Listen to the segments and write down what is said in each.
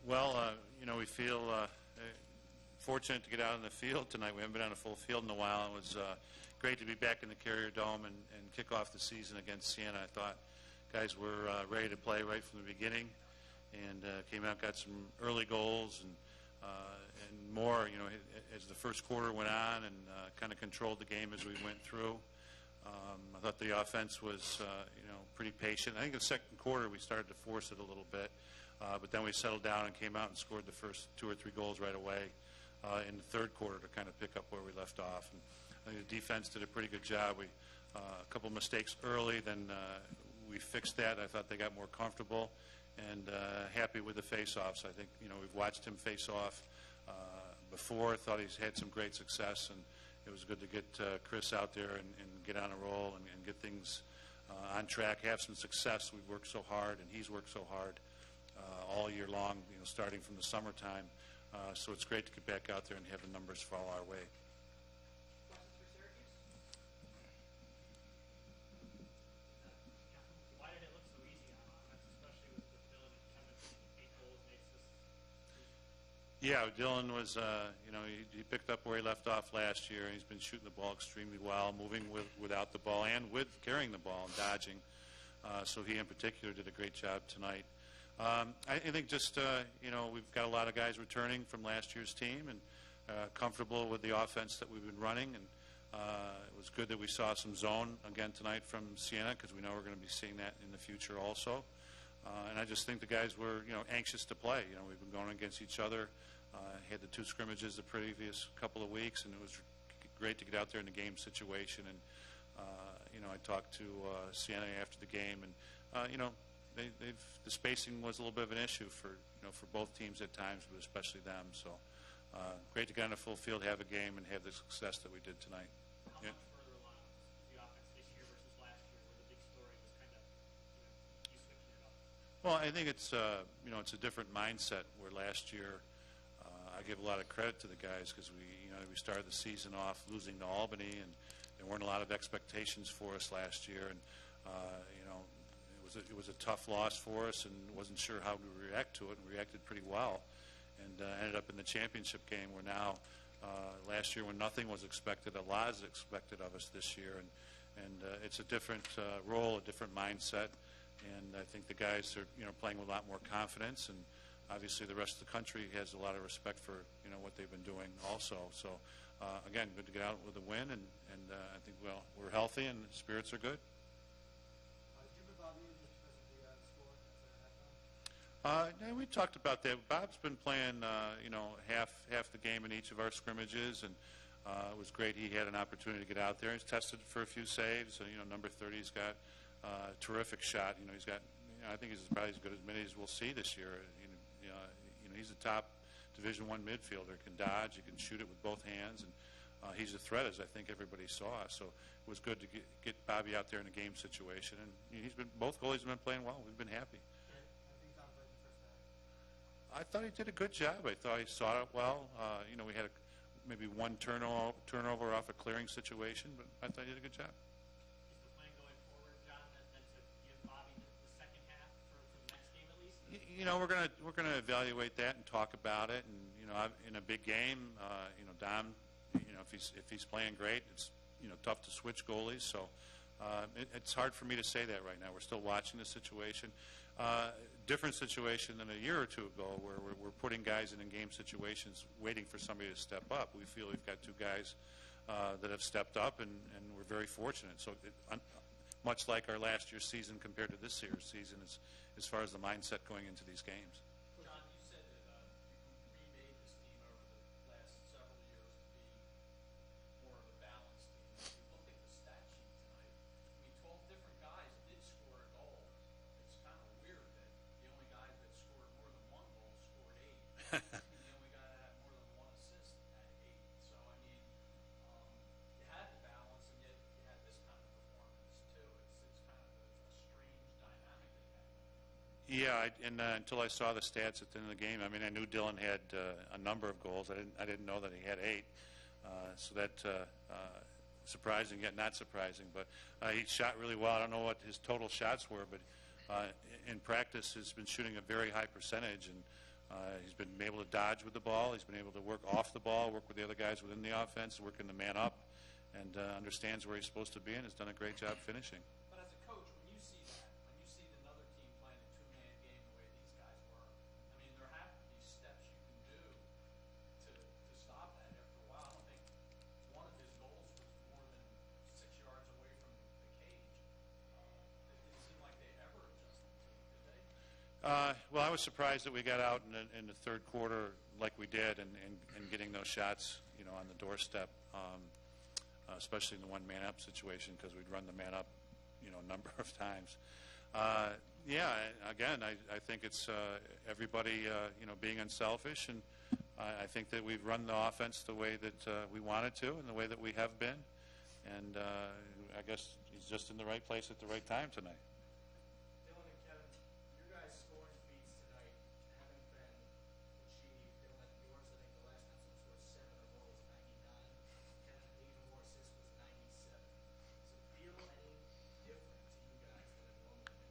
Well, we feel fortunate to get out on the field tonight. We haven't been on a full field in a while. It was great to be back in the Carrier Dome and kick off the season against Siena. I thought guys were ready to play right from the beginning, and came out, got some early goals, and more, as the first quarter went on, and kind of controlled the game as we went through. I thought the offense was, pretty patient. I think in the second quarter we started to force it a little bit, but then we settled down and came out and scored the first 2 or 3 goals right away in the third quarter to kind of pick up where we left off. And I think the defense did a pretty good job. We a couple mistakes early, then we fixed that. I thought they got more comfortable, and happy with the face-offs. I think we've watched him face off before. Thought he's had some great success, and it was good to get Chris out there and get on a roll and get things on track, have some success. We've worked so hard, and he's worked so hard all year long, starting from the summertime. So it's great to get back out there and have the numbers fall our way. Questions for Syracuse? Why did it look so easy on offense, especially with Dylan and Kevin taking 8 goals, makes this? Yeah, Dylan was, he picked up where he left off last year. He's been shooting the ball extremely well, moving without the ball and with carrying the ball and dodging. So he in particular did a great job tonight. I think just, we've got a lot of guys returning from last year's team and comfortable with the offense that we've been running. And it was good that we saw some zone again tonight from Siena, because we know we're going to be seeing that in the future also. And I just think the guys were, anxious to play. We've been going against each other. Had the 2 scrimmages the previous couple of weeks, and it was great to get out there in the game situation. And I talked to Siena after the game, and the spacing was a little bit of an issue for both teams at times, but especially them. So great to get on a full field, have a game, and have the success that we did tonight. How much further along the offense this year versus last year, where the big story was kind of you switching it up? Well, I think it's it's a different mindset. Where last year I give a lot of credit to the guys, because we started the season off losing to Albany, and there weren't a lot of expectations for us last year, and it was a tough loss for us, and wasn't sure how we would react to it, and we reacted pretty well, and ended up in the championship game. Where now, last year when nothing was expected, a lot is expected of us this year, and it's a different role, a different mindset, and I think the guys are playing with a lot more confidence, and obviously the rest of the country has a lot of respect for what they've been doing also. So again, good to get out with a win, and I think we're healthy and the spirits are good. We talked about that. Bob's been playing, half the game in each of our scrimmages, and it was great. He had an opportunity to get out there. He's tested for a few saves. Number 30's got a terrific shot. He's got, I think he's probably as good as many as we'll see this year. He's a top Division I midfielder. Can dodge. He can shoot it with both hands, and he's a threat, as I think everybody saw. So it was good to get Bobby out there in a game situation, and both goalies have been playing well. We've been happy. I thought he did a good job. I thought he saw it well. We had maybe one turnover off a clearing situation, but I thought he did a good job. Is the plan going forward, John, then to give Bobby the second half for the next game at least? We're gonna evaluate that and talk about it. And in a big game, Dom, if he's playing great, it's tough to switch goalies. So it's hard for me to say that right now. We're still watching the situation. Different situation than a year or 2 ago, where we're putting guys in game situations, waiting for somebody to step up. We feel we've got 2 guys that have stepped up, and we're very fortunate. So much like our last year's season compared to this year's season, as far as the mindset going into these games. John, you said that you remade this team over the last several years to be more of a balanced team. If you look at the stat sheet tonight, 12 different guys did score a goal. It's kind of weird that the only guy that scored more than 1 goal scored 8. And the only guy that had more than 1 assist had 8. So, you had the balance, and yet you had this kind of performance, too. It's kind of a strange dynamic that you had. Yeah, until I saw the stats at the end of the game, I knew Dylan had a number of goals. I didn't know that he had 8. So that surprising yet not surprising. But he shot really well. I don't know what his total shots were, but in practice has been shooting a very high percentage, and He's been able to dodge with the ball. He's been able to work off the ball, work with the other guys within the offense, work in the man up, and understands where he's supposed to be and has done a great job finishing. But as a coach, when you see that, when you see another team playing a two-man game the way these guys were, I mean, there have to be steps you can do to stop that after a while. I don't think one of his goals was more than 6 yards away from the cage. It didn't seem like they ever adjusted to it, did they? Well, I was surprised that we got out in the third quarter like we did and getting those shots, on the doorstep, especially in the one man-up situation because we'd run the man-up, a number of times. Yeah, again, I think it's everybody, being unselfish, and I think that we've run the offense the way that we wanted to and the way that we have been, and I guess he's just in the right place at the right time tonight. Dylan and Kevin, your guys' scoring feats tonight haven't been achieved. Dylan, yours, I think the last time someone scored 7 in a row was 99. Kevin, 8 or more assists was 97. Does it feel any different to you guys than it normally is?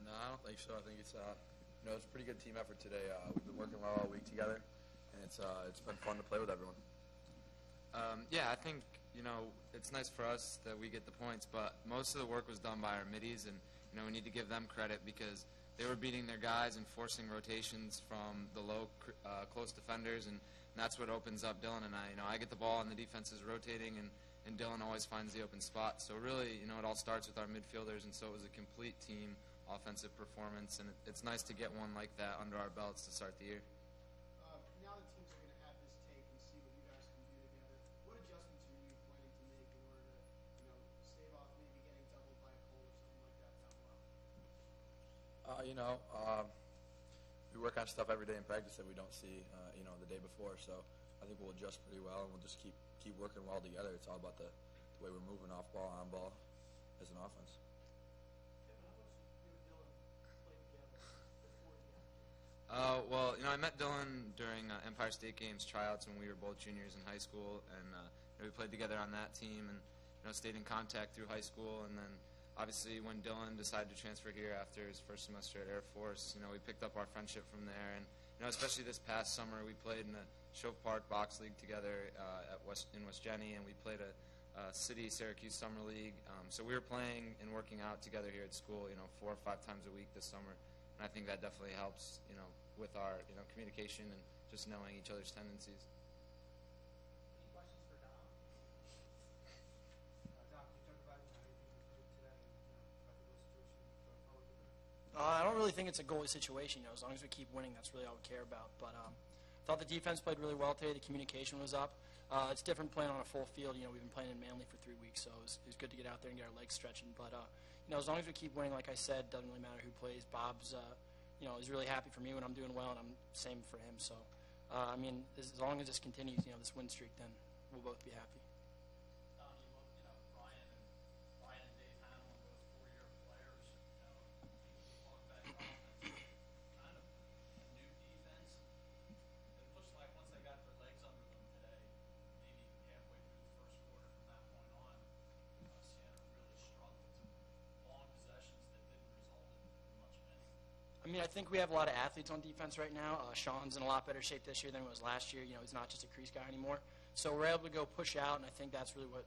No, I don't think so. I think it's it's a pretty good team effort today. We've been working well all week together, and it's been fun to play with everyone. Yeah, I think it's nice for us that we get the points, but most of the work was done by our middies, and we need to give them credit because they were beating their guys and forcing rotations from the low, close defenders, and that's what opens up Dylan and I. I get the ball and the defense is rotating, and Dylan always finds the open spot. So really, it all starts with our midfielders, and so it was a complete team offensive performance, and it's nice to get one like that under our belts to start the year. Now the teams are going to have this tape and see what you guys can do together. What adjustments are you planning to make in order to, stave off maybe getting doubled by a goal or something like that down below? We work on stuff every day in practice that we don't see, the day before. So I think we'll adjust pretty well, and we'll just keep working well together. It's all about the way we're moving off ball, on ball, as an offense. Kevin, how much you and Dylan played together before you got here? Well, I met Dylan during Empire State Games tryouts when we were both juniors in high school, and we played together on that team and stayed in contact through high school. And then obviously when Dylan decided to transfer here after his first semester at Air Force, we picked up our friendship from there. And especially this past summer, we played in the Shove Park Box League together in West Jenny, and we played a City Syracuse Summer League. So we were playing and working out together here at school, 4 or 5 times a week this summer. And I think that definitely helps, with our, communication and just knowing each other's tendencies. Any questions for Dom? Dom, can you talk about how you think you played today and about the goal situation going forward? I don't really think it's a goalie situation. As long as we keep winning, that's really all we care about. But I thought the defense played really well today. The communication was up. It's different playing on a full field. We've been playing in Manly for 3 weeks, so it was good to get out there and get our legs stretching. But as long as we keep winning, like I said, doesn't really matter who plays. Bob's is really happy for me when I'm doing well, and I'm same for him. So as long as this continues, this win streak, then we'll both be happy. Don, you look, Brian and Dave Hamill, both 4-year players, you talk about offense, kind of a new defense. It looks like once they got their legs under them today, maybe halfway through the first quarter from that point on, Siena really struggled. Long possessions that didn't result in much of anything. I think we have a lot of athletes on defense right now. Sean's in a lot better shape this year than he was last year. He's not just a crease guy anymore. So we're able to go push out, and I think that's really what,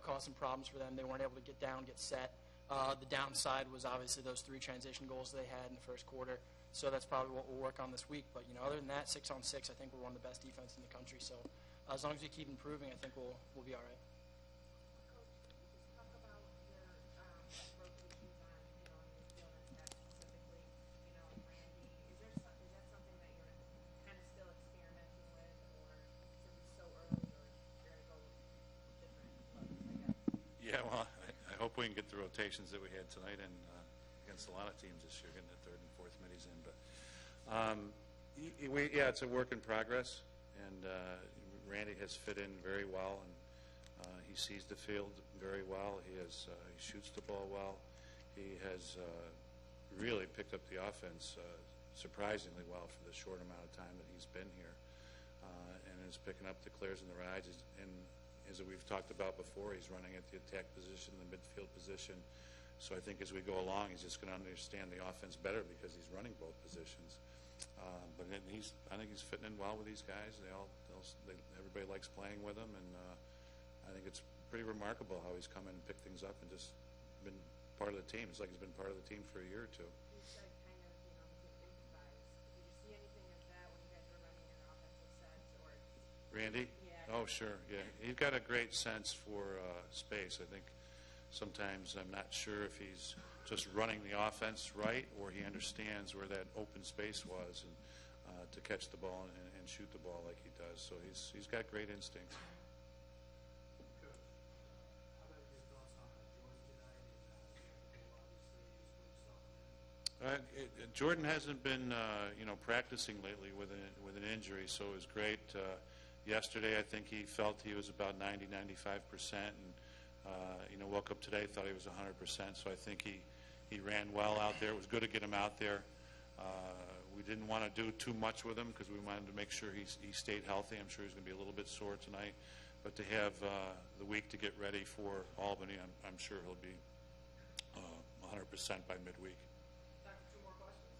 caused some problems for them. They weren't able to get down, get set. The downside was obviously those 3 transition goals they had in the first quarter. So that's probably what we'll work on this week. But, other than that, 6-on-6, I think we're one of the best defenses in the country. So as long as we keep improving, I think we'll be all right. Coach, can you just talk about your rotations on, midfield and attack specifically? Randy, is that something that you're kind of still experimenting with, or since it's so early, or you're going to go with different looks, I guess? Yeah, well, I hope we can get the rotations that we had tonight and against a lot of teams this year, getting the 3rd and 4th middies in. But it's a work in progress, and Randy has fit in very well, and he sees the field very well. He shoots the ball well. He has really picked up the offense surprisingly well for the short amount of time that he's been here, and is picking up the clears and the rides. And as we've talked about before, he's running at the attack position, the midfield position. So I think as we go along, he's just going to understand the offense better because he's running both positions. But I think he's fitting in well with these guys. Everybody likes playing with him, and I think it's pretty remarkable how he's come in and picked things up and just been part of the team. It's like he's been part of the team for a year or two. You said kind of, he can improvise. Did you see anything of that when you guys were running your offensive sets, or? Randy? Yeah. Oh, sure. Yeah, he's got a great sense for space. I think sometimes I'm not sure if he's just running the offense right or he understands where that open space was and to catch the ball and shoot the ball like he does. So he's got great instincts. Coach, how about your thoughts on Jordan tonight? Obviously, is what you saw from him. Jordan hasn't been, practicing lately with an injury, so it was great. Yesterday, I think he felt he was about 90, 95%, and woke up today, thought he was 100%. So I think he ran well out there. It was good to get him out there. We didn't want to do too much with him because we wanted to make sure he stayed healthy. I'm sure he's going to be a little bit sore tonight, but to have the week to get ready for Albany, I'm sure he'll be 100% by midweek. Time for two more questions.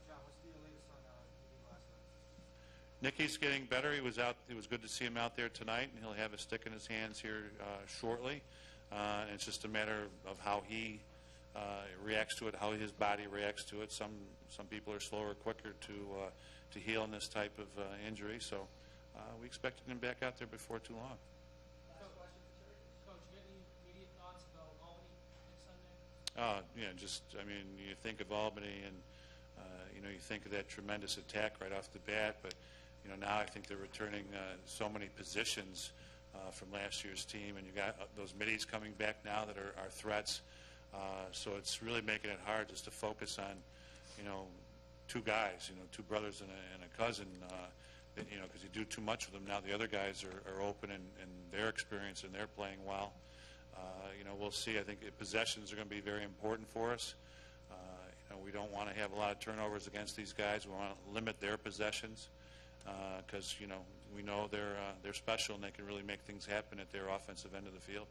John, what's the latest on Nicky last night? Nicky's getting better. He was out. It was good to see him out there tonight, and he'll have a stick in his hands here shortly. And it's just a matter of how he reacts to it, how his body reacts to it. Some people are slower, quicker to heal in this type of injury. So we expect him back out there before too long. Last question for Syracuse. Coach, you got any immediate thoughts about Albany next Sunday? You think of Albany and you think of that tremendous attack right off the bat, but now I think they're returning so many positions from last year's team, and you got those middies coming back now that are threats. So it's really making it hard just to focus on, two guys, two brothers and a cousin, because you do too much with them. Now the other guys are open and they're experienced and they're playing well. We'll see. I think possessions are going to be very important for us. We don't want to have a lot of turnovers against these guys. We want to limit their possessions because, we know they're special and they can really make things happen at their offensive end of the field.